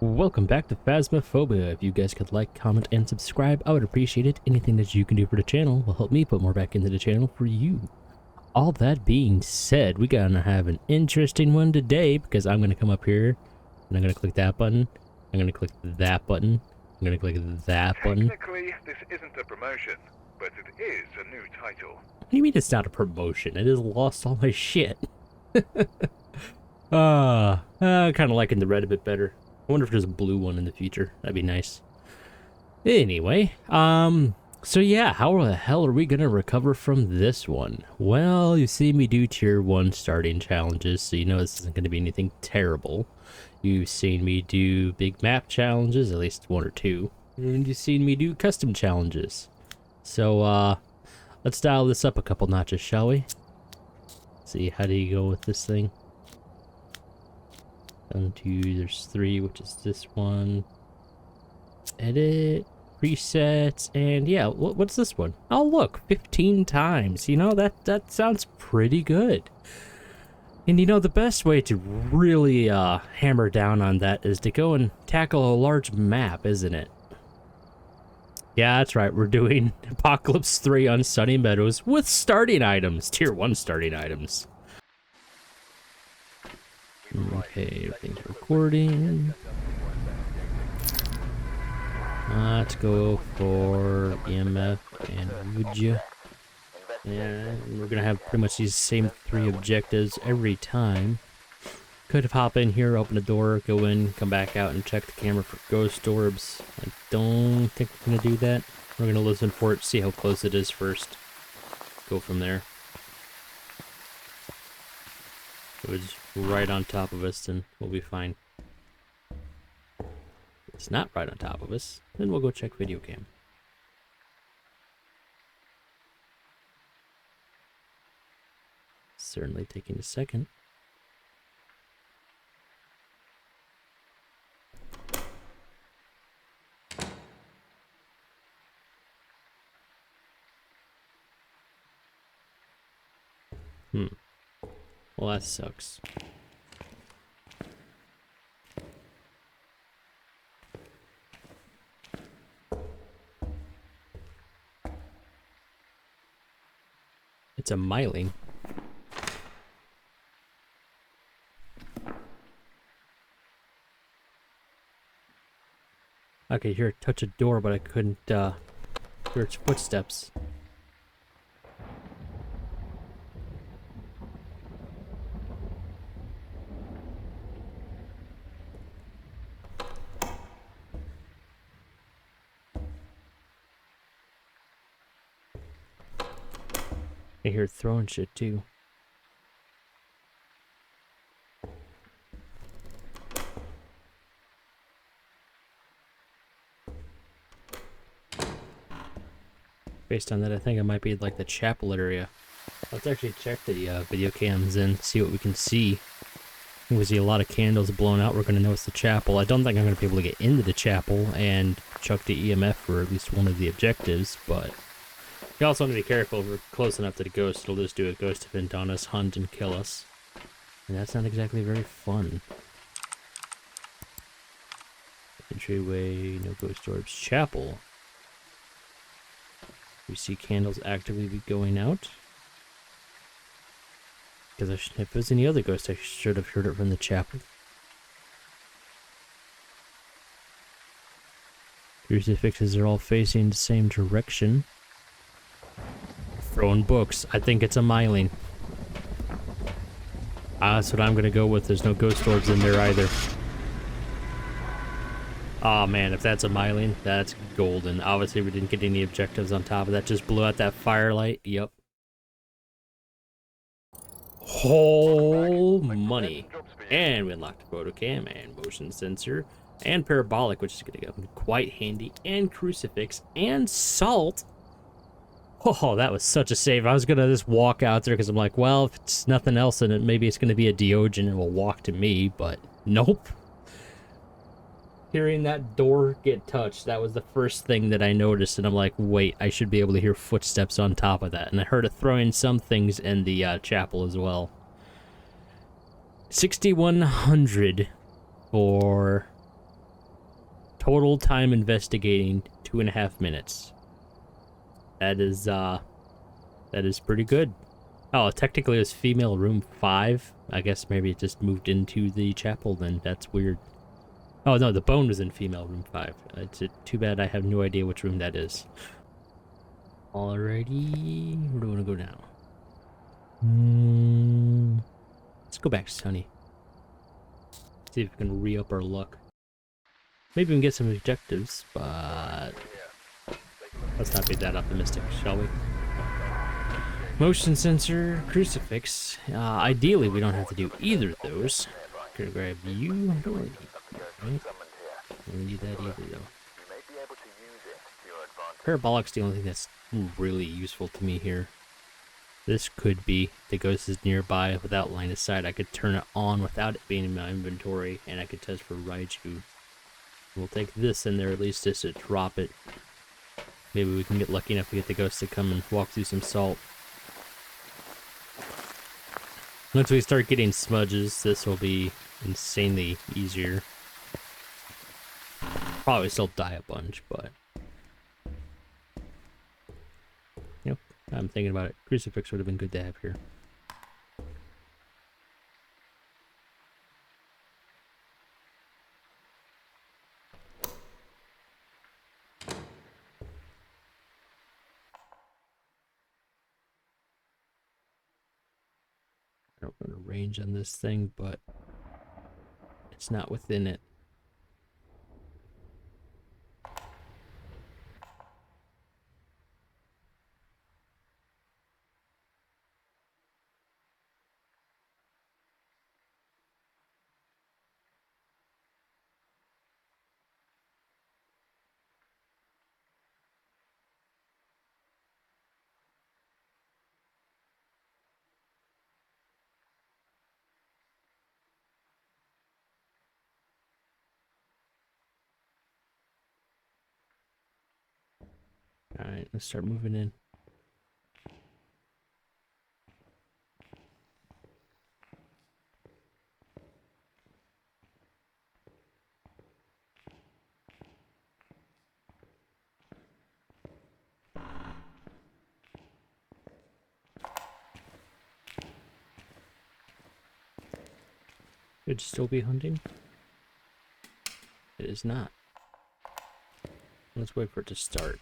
Welcome back to Phasmophobia. If you guys could like, comment, and subscribe, I would appreciate it. Anything that you can do for the channel will help me put more back into the channel for you. All that being said, we gotta have an interesting one today because I'm gonna come up here and I'm gonna click that button. I'm gonna click that button. I'm gonna click that button. Technically, this isn't a promotion, but it is a new title. What do you mean it's not a promotion? I just lost all my shit. Kind of liking the red a bit better. I wonder if there's a blue one in the future. That'd be nice. Anyway, so yeah, how the hell are we gonna recover from this one? Well, you've seen me do tier 1 starting challenges, so you know this isn't gonna be anything terrible. You've seen me do big map challenges, at least 1 or 2. And you've seen me do custom challenges. So, let's dial this up a couple notches, shall we? See, how do you go with this thing? 1, 2, there's 3, which is this one. Edit, presets, and yeah, what's this one? Oh look, 15 times. You know, that sounds pretty good. And you know, the best way to really hammer down on that is to go and tackle a large map, isn't it? Yeah, that's right, we're doing Apocalypse 3 on Sunny Meadows with starting items, tier 1 starting items. Okay, everything's recording. Let's go for EMF and would you? And we're gonna have pretty much these same 3 objectives every time. Could have hop in here, open the door, go in, come back out, and check the camera for ghost orbs. I don't think we're gonna do that. We're gonna listen for it, see how close it is first. Go from there. If it's right on top of us, then we'll be fine. If it's not right on top of us, then we'll go check video cam. Certainly taking a second. Well, that sucks. It's a myling. I could hear it touch a door, but I couldn't hear its footsteps. I hear it throwing shit too. Based on that, I think it might be like the chapel area. Let's actually check the video cams and see what we can see. If we see a lot of candles blown out, we're going to notice the chapel. I don't think I'm going to be able to get into the chapel and chuck the EMF for at least one of the objectives, but you also want to be careful if we're close enough to the ghost. It'll just do a ghost event on us, hunt and kill us. And that's not exactly very fun. Entryway, no ghost orbs. Chapel. We see candles actively be going out. Because if it was any other ghost, I should have heard it from the chapel. Crucifixes are all facing the same direction. Throwing books. I think it's a myling. That's what I'm gonna go with. There's no ghost orbs in there either. Oh man, if that's a myling, that's golden. Obviously we didn't get any objectives on top of that. Just blew out that firelight. Yep. Whole money. And we unlocked the photo cam and motion sensor and parabolic, which is gonna go quite handy, and crucifix and salt. Oh, that was such a save. I was gonna just walk out there because I'm like, well, if it's nothing else in it, maybe it's gonna be a Diogen and will walk to me, but nope. Hearing that door get touched, that was the first thing that I noticed, and I'm like, wait, I should be able to hear footsteps on top of that. And I heard it throwing some things in the chapel as well. 6,100 for total time investigating 2.5 minutes. That is pretty good. Oh, technically it was female room 5. I guess maybe it just moved into the chapel then. That's weird. Oh no, the bone was in female room 5. It's too bad I have no idea which room that is. Alrighty, where do we want to go now? Let's go back to Sunny. See if we can re-up our luck. Maybe we can get some objectives, but let's not be that optimistic, shall we? Motion sensor, crucifix. Ideally, we don't have to do either of those. Gonna grab you. I don't really need that either, though. Parabolic's the only thing that's really useful to me here. This could be the ghost is nearby without line of sight. I could turn it on without it being in my inventory, and I could test for Raiju. We'll take this in there at least just to drop it. Maybe we can get lucky enough to get the ghost to come and walk through some salt. Once we start getting smudges, this will be insanely easier. Probably still die a bunch, but... Yep, I'm thinking about it. Crucifix would have been good to have here. I don't know the range on this thing, but it's not within it. Alright, let's start moving in. Could still be hunting. It is not. Let's wait for it to start.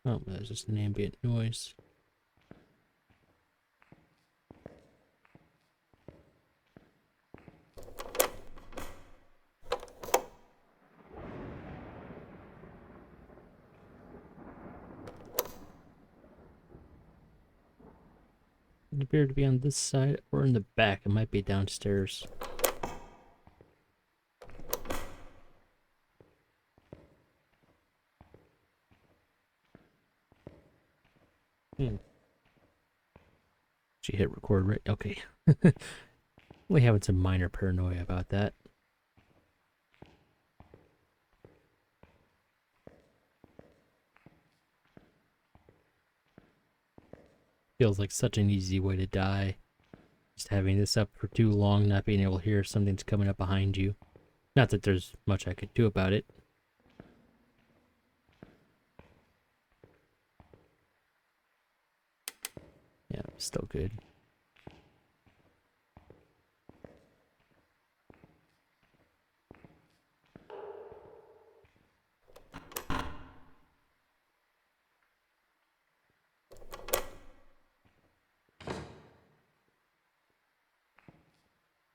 Oh, that's just an ambient noise. It appeared to be on this side or in the back. It might be downstairs. She hit record right. Okay. Only having some minor paranoia about that. Feels like such an easy way to die. Just having this up for too long, not being able to hear something's coming up behind you. Not that there's much I could do about it. Yeah, still good.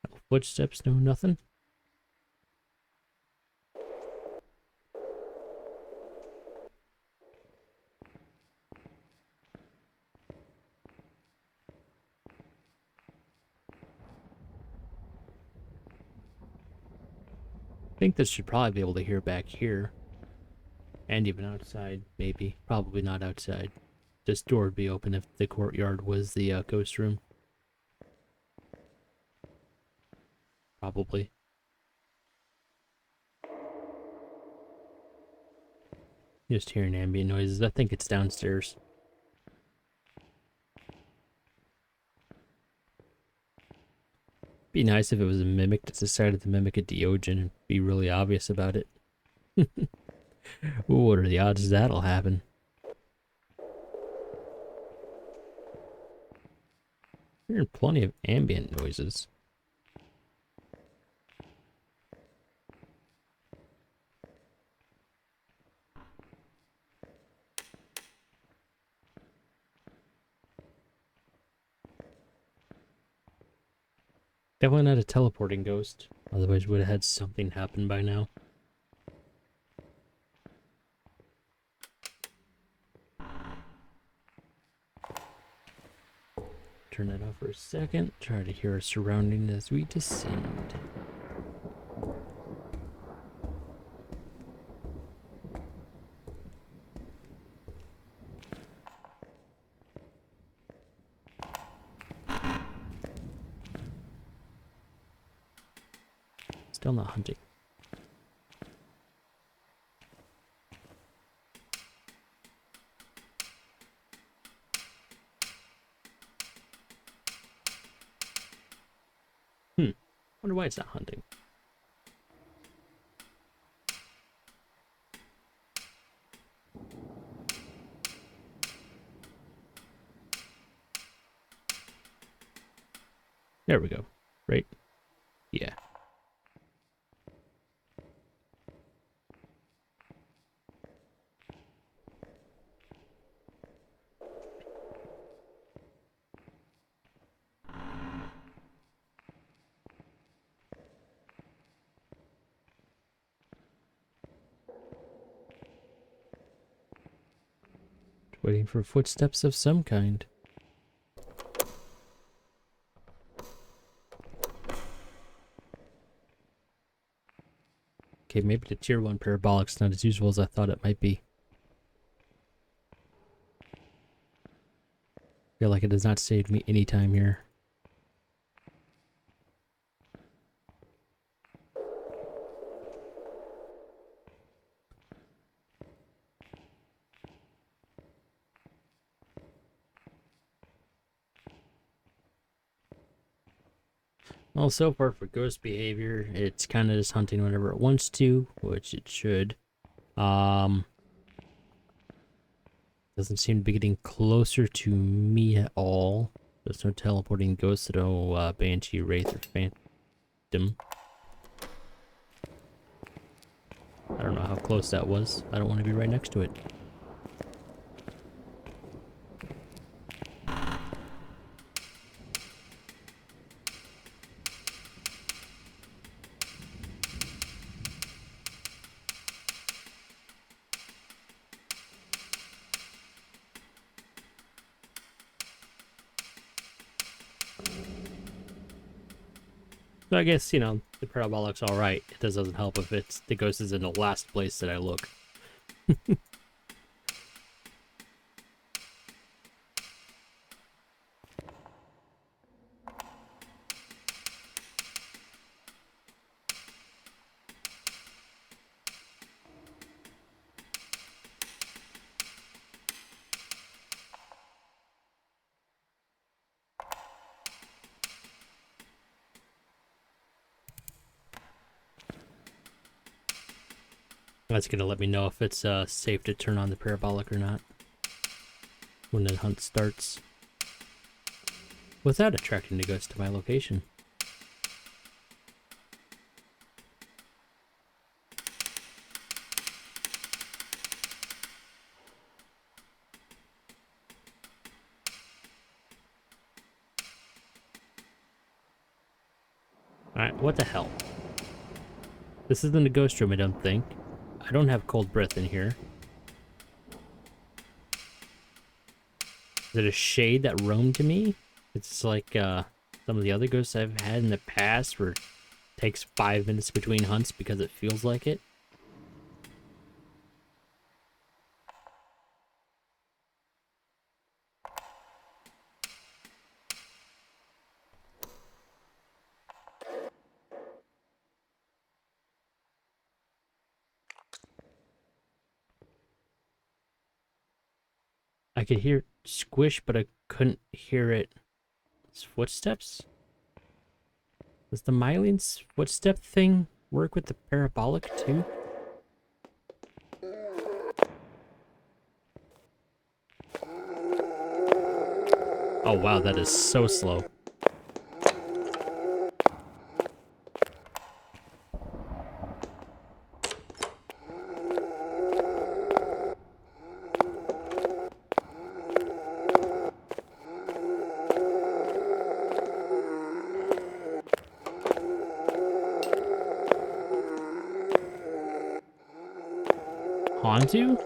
No footsteps, no nothing. I think this should probably be able to hear back here. And even outside, maybe. Probably not outside. This door would be open if the courtyard was the ghost room. Probably. Just hearing ambient noises. I think it's downstairs. Be nice if it was a mimic that decided to mimic a Deogen and be really obvious about it. What are the odds that'll happen? Hearing plenty of ambient noises. Definitely not a teleporting ghost. Otherwise, would have had something happen by now. Turn that off for a second. Try to hear our surroundings as we descend. Still not hunting. Wonder why it's not hunting. There we go. Right? Yeah. Waiting for footsteps of some kind. Okay, maybe the tier 1 parabolic's not as useful as I thought it might be. Feel like it has not saved me any time here. Well, so far for ghost behavior, it's kind of just hunting whenever it wants to, which it should. Doesn't seem to be getting closer to me at all. There's no teleporting ghosts, no Banshee, Wraith, or Phantom. I don't know how close that was. I don't want to be right next to it. So I guess, you know, the parabolic's alright. It doesn't help if it's the ghost is in the last place that I look. That's gonna let me know if it's safe to turn on the parabolic or not when the hunt starts, without attracting the ghost to my location. Alright, what the hell? This isn't a ghost room, I don't think. I don't have cold breath in here. Is it a shade that roamed to me? It's like some of the other ghosts I've had in the past where it takes 5 minutes between hunts because it feels like it. I could hear it squish, but I couldn't hear its footsteps. Does the Mylene's footstep thing work with the parabolic too? Oh wow, that is so slow. Hantu?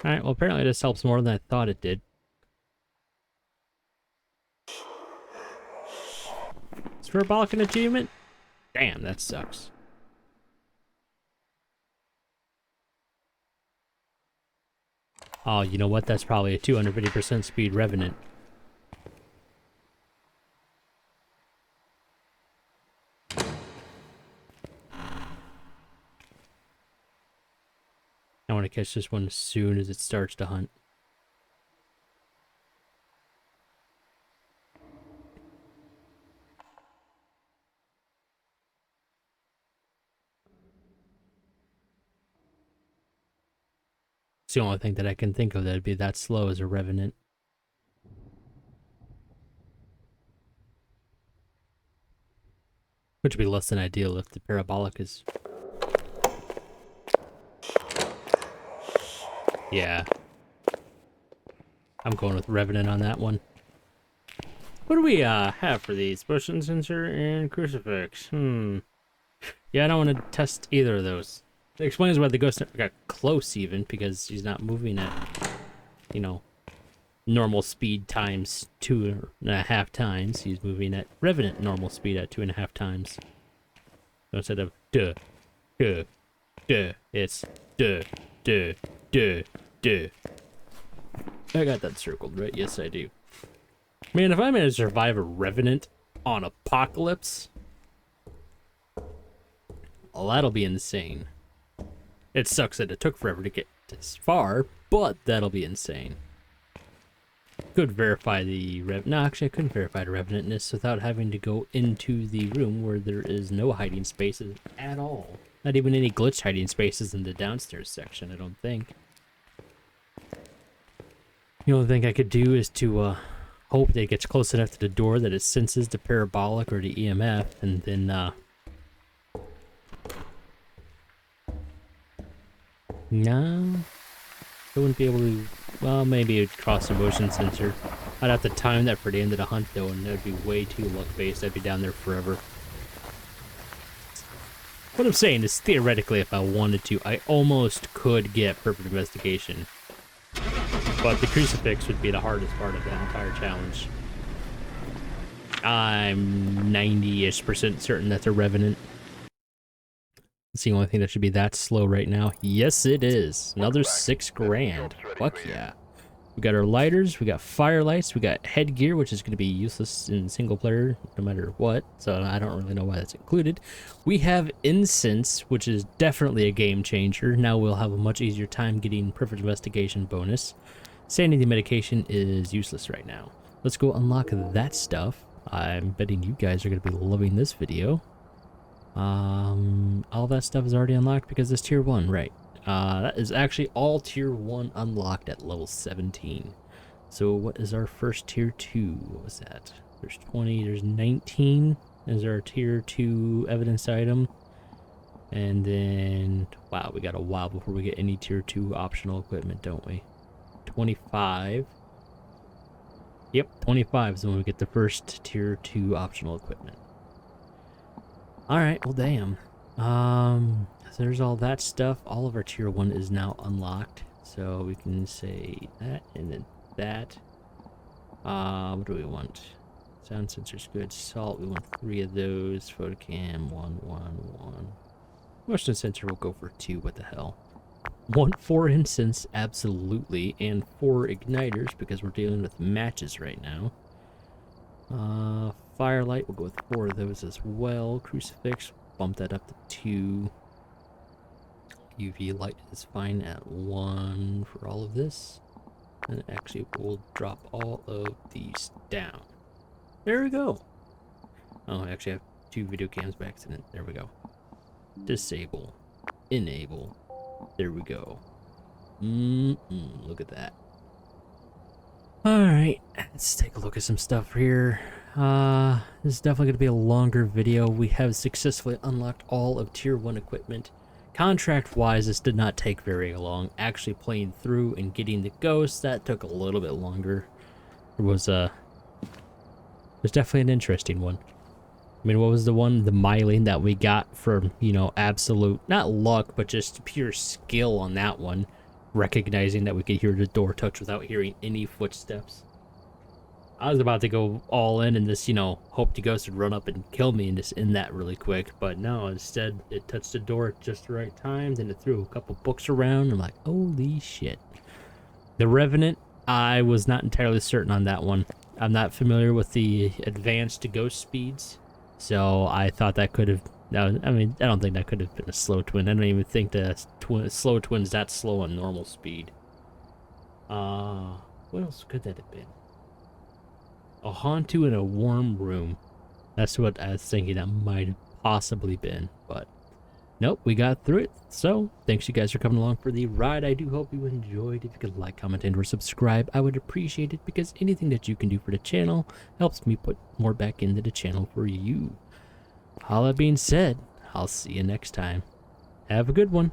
Alright, well apparently this helps more than I thought it did. Is parabolic an achievement? Damn, that sucks. Oh, you know what? That's probably a 250% speed Revenant. I want to catch this one as soon as it starts to hunt. It's the only thing that I can think of that'd be that slow as a Revenant. Which would be less than ideal if the parabolic is... Yeah. I'm going with Revenant on that one. What do we have for these? Motion sensor and crucifix. Yeah, I don't want to test either of those. It explains why the ghost never got close even, because he's not moving at, you know, normal speed times 2.5 times. He's moving at Revenant normal speed at 2.5 times. So instead of duh, it's duh. I got that circled, right? Yes, I do. Man, if I manage to survive a Revenant on Apocalypse, well, that'll be insane. It sucks that it took forever to get this far, but that'll be insane. Could verify the No, actually, I couldn't verify the Revenantness without having to go into the room where there is no hiding spaces at all. Not even any glitched hiding spaces in the downstairs section, I don't think. The only thing I could do is to hope that it gets close enough to the door that it senses the parabolic or the EMF, and then no, I wouldn't be able to. Well, maybe it'd cross the motion sensor. I'd have to time that for the end of the hunt though, and that'd be way too luck-based. I'd be down there forever. What I'm saying is, theoretically, if I wanted to, I almost could get perfect investigation. But the crucifix would be the hardest part of that entire challenge. I'm 90-ish% certain that's a Revenant. It's the only thing that should be that slow right now. Yes, it is. Another $6 grand. Fuck yeah. We got our lighters, we got firelights, we got headgear, which is going to be useless in single player no matter what, so I don't really know why that's included. We have incense, which is definitely a game changer. Now we'll have a much easier time getting perfect investigation bonus. Sanity medication is useless right now. Let's go unlock that stuff. I'm betting you guys are going to be loving this video. All that stuff is already unlocked because it's tier 1, right? That is actually all tier 1 unlocked at level 17. So what is our first tier 2? What was that? There's 20, there's 19 is our tier 2 evidence item. And then, wow, we got a while before we get any tier 2 optional equipment, don't we? 25. Yep, 25 is when we get the first tier 2 optional equipment. Alright, well damn. So there's all that stuff. All of our tier 1 is now unlocked. So we can say that and then that. What do we want? Sound sensor's good. Salt, we want 3 of those. Photocam, 1. Motion sensor will go for 2, what the hell. 1 for incense, absolutely, and 4 igniters because we're dealing with matches right now. firelight. We'll go with 4 of those as well. Crucifix, bump that up to 2. UV light is fine at 1 for all of this. And actually, we'll drop all of these down. There we go. Oh, I actually have 2 video cams by accident. There we go. Disable. Enable. There we go. Look at that. Alright, let's take a look at some stuff here. This is definitely going to be a longer video. We have successfully unlocked all of Tier 1 equipment. Contract-wise, this did not take very long. Actually playing through and getting the ghosts, that took a little bit longer. It was definitely an interesting one. I mean, what was the one? The myling that we got from, you know, absolute, not luck, but just pure skill on that one. Recognizing that we could hear the door touch without hearing any footsteps. I was about to go all in and just, you know, hope the ghost would run up and kill me and just end that really quick. But no, instead, it touched the door at just the right time. Then it threw a couple books around. I'm like, holy shit. The Revenant, I was not entirely certain on that one. I'm not familiar with the advanced ghost speeds. So I thought that could have... No, I mean, I don't think that could have been a slow twin. I don't even think the slow twin's that slow on normal speed. What else could that have been? A Hauntu in a warm room. That's what I was thinking that might have possibly been, but nope, we got through it. So, thanks you guys for coming along for the ride. I do hope you enjoyed. If you could like, comment, and or subscribe, I would appreciate it, because anything that you can do for the channel helps me put more back into the channel for you. All that being said, I'll see you next time. Have a good one.